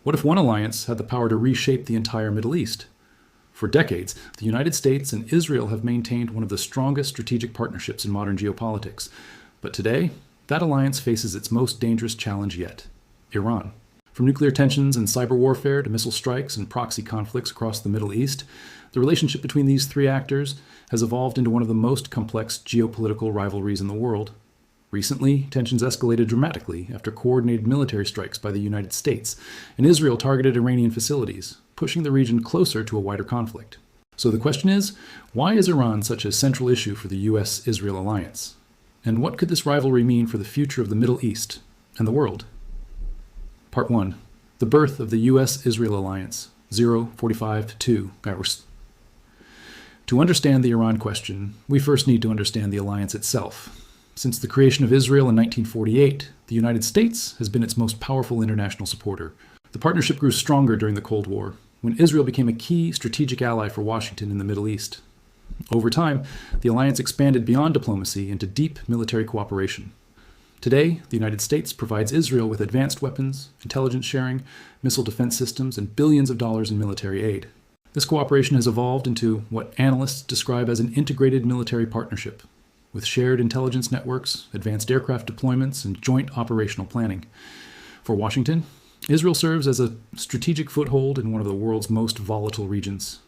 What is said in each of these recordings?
What if one alliance had the power to reshape the entire Middle East? For decades, the United States and Israel have maintained one of the strongest strategic partnerships in modern geopolitics. But today, that alliance faces its most dangerous challenge yet: Iran. From nuclear tensions and cyber warfare to missile strikes and proxy conflicts across the Middle East, the relationship between these three actors has evolved into one of the most complex geopolitical rivalries in the world. Recently, tensions escalated dramatically after coordinated military strikes by the United States, and Israel targeted Iranian facilities, pushing the region closer to a wider conflict. So the question is, why is Iran such a central issue for the US-Israel alliance? And what could this rivalry mean for the future of the Middle East and the world? Part 1. The birth of the US-Israel alliance, 045-2 hours. To understand the Iran question, we first need to understand the alliance itself. Since the creation of Israel in 1948, the United States has been its most powerful international supporter. The partnership grew stronger during the Cold War, when Israel became a key strategic ally for Washington in the Middle East. Over time, the alliance expanded beyond diplomacy into deep military cooperation. Today, the United States provides Israel with advanced weapons, intelligence sharing, missile defense systems, and billions of dollars in military aid. This cooperation has evolved into what analysts describe as an integrated military partnership, with shared intelligence networks, advanced aircraft deployments, and joint operational planning. For Washington, Israel serves as a strategic foothold in one of the world's most volatile regions.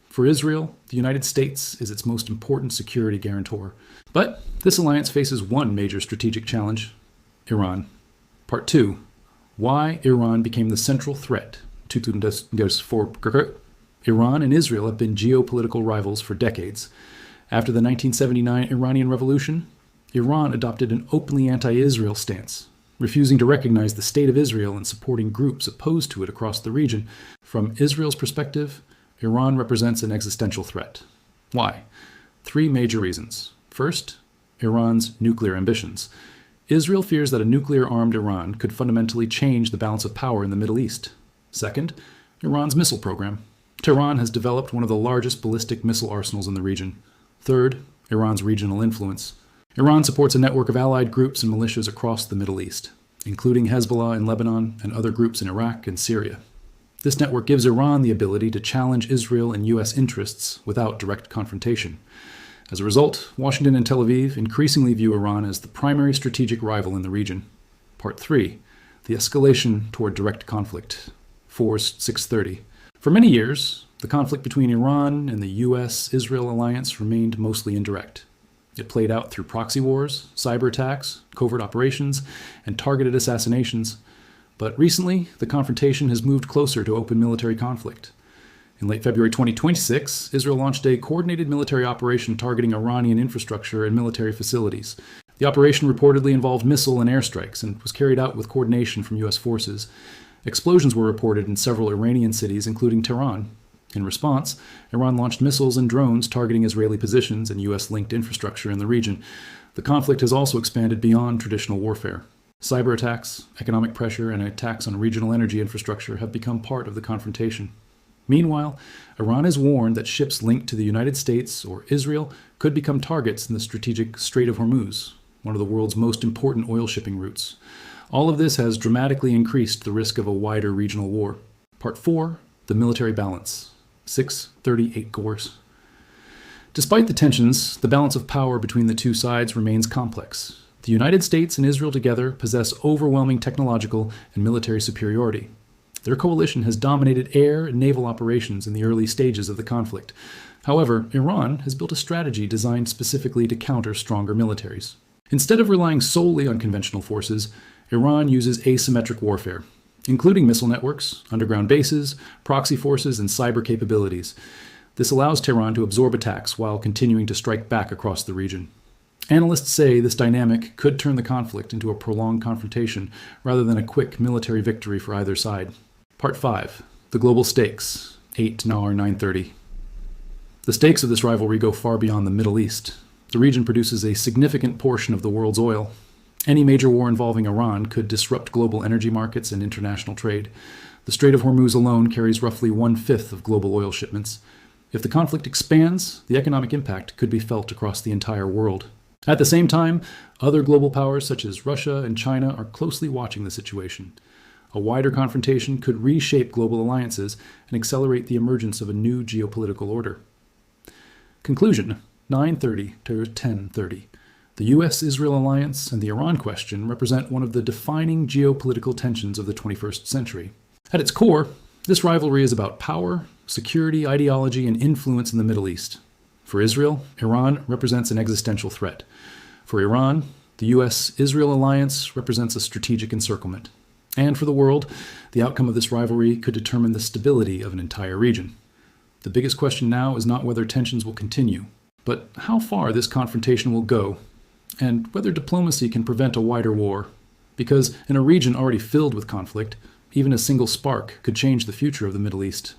For Israel, the United States is its most important security guarantor. But this alliance faces one major strategic challenge: Iran. Part 2. Why Iran became the central threat. Iran and Israel have been geopolitical rivals for decades. After the 1979 Iranian Revolution, Iran adopted an openly anti-Israel stance, refusing to recognize the state of Israel and supporting groups opposed to it across the region. From Israel's perspective, Iran represents an existential threat. Why? 3 major reasons. First, Iran's nuclear ambitions. Israel fears that a nuclear-armed Iran could fundamentally change the balance of power in the Middle East. Second, Iran's missile program. Tehran has developed one of the largest ballistic missile arsenals in the region. Third, Iran's regional influence. Iran supports a network of allied groups and militias across the Middle East, including Hezbollah in Lebanon and other groups in Iraq and Syria. This network gives Iran the ability to challenge Israel and U.S. interests without direct confrontation. As a result, Washington and Tel Aviv increasingly view Iran as the primary strategic rival in the region. Part 3. The escalation toward direct conflict. 4-630. For many years, the conflict between Iran and the US-Israel alliance remained mostly indirect. It played out through proxy wars, cyber attacks, covert operations, and targeted assassinations. But recently, the confrontation has moved closer to open military conflict. In late February 2026, Israel launched a coordinated military operation targeting Iranian infrastructure and military facilities. The operation reportedly involved missile and airstrikes and was carried out with coordination from U.S. forces. Explosions were reported in several Iranian cities, including Tehran. In response, Iran launched missiles and drones targeting Israeli positions and U.S.-linked infrastructure in the region. The conflict has also expanded beyond traditional warfare. Cyber attacks, economic pressure, and attacks on regional energy infrastructure have become part of the confrontation. Meanwhile, Iran has warned that ships linked to the United States or Israel could become targets in the strategic Strait of Hormuz, one of the world's most important oil shipping routes. All of this has dramatically increased the risk of a wider regional war. Part 4. The military balance. 638 Gores. Despite the tensions, the balance of power between the two sides remains complex. The United States and Israel together possess overwhelming technological and military superiority. Their coalition has dominated air and naval operations in the early stages of the conflict. However, Iran has built a strategy designed specifically to counter stronger militaries. Instead of relying solely on conventional forces, Iran uses asymmetric warfare, including missile networks, underground bases, proxy forces, and cyber capabilities. This allows Tehran to absorb attacks while continuing to strike back across the region. Analysts say this dynamic could turn the conflict into a prolonged confrontation rather than a quick military victory for either side. Part 5. The global stakes. 8-930. The stakes of this rivalry go far beyond the Middle East. The region produces a significant portion of the world's oil. Any major war involving Iran could disrupt global energy markets and international trade. The Strait of Hormuz alone carries roughly 1/5 of global oil shipments. If the conflict expands, the economic impact could be felt across the entire world. At the same time, other global powers such as Russia and China are closely watching the situation. A wider confrontation could reshape global alliances and accelerate the emergence of a new geopolitical order. Conclusion, 9:30 to 10:30. The US-Israel alliance and the Iran question represent one of the defining geopolitical tensions of the 21st century. At its core, this rivalry is about power, security, ideology, and influence in the Middle East. For Israel, Iran represents an existential threat. For Iran, the US-Israel alliance represents a strategic encirclement. And for the world, the outcome of this rivalry could determine the stability of an entire region. The biggest question now is not whether tensions will continue, but how far this confrontation will go, and whether diplomacy can prevent a wider war. Because in a region already filled with conflict, even a single spark could change the future of the Middle East.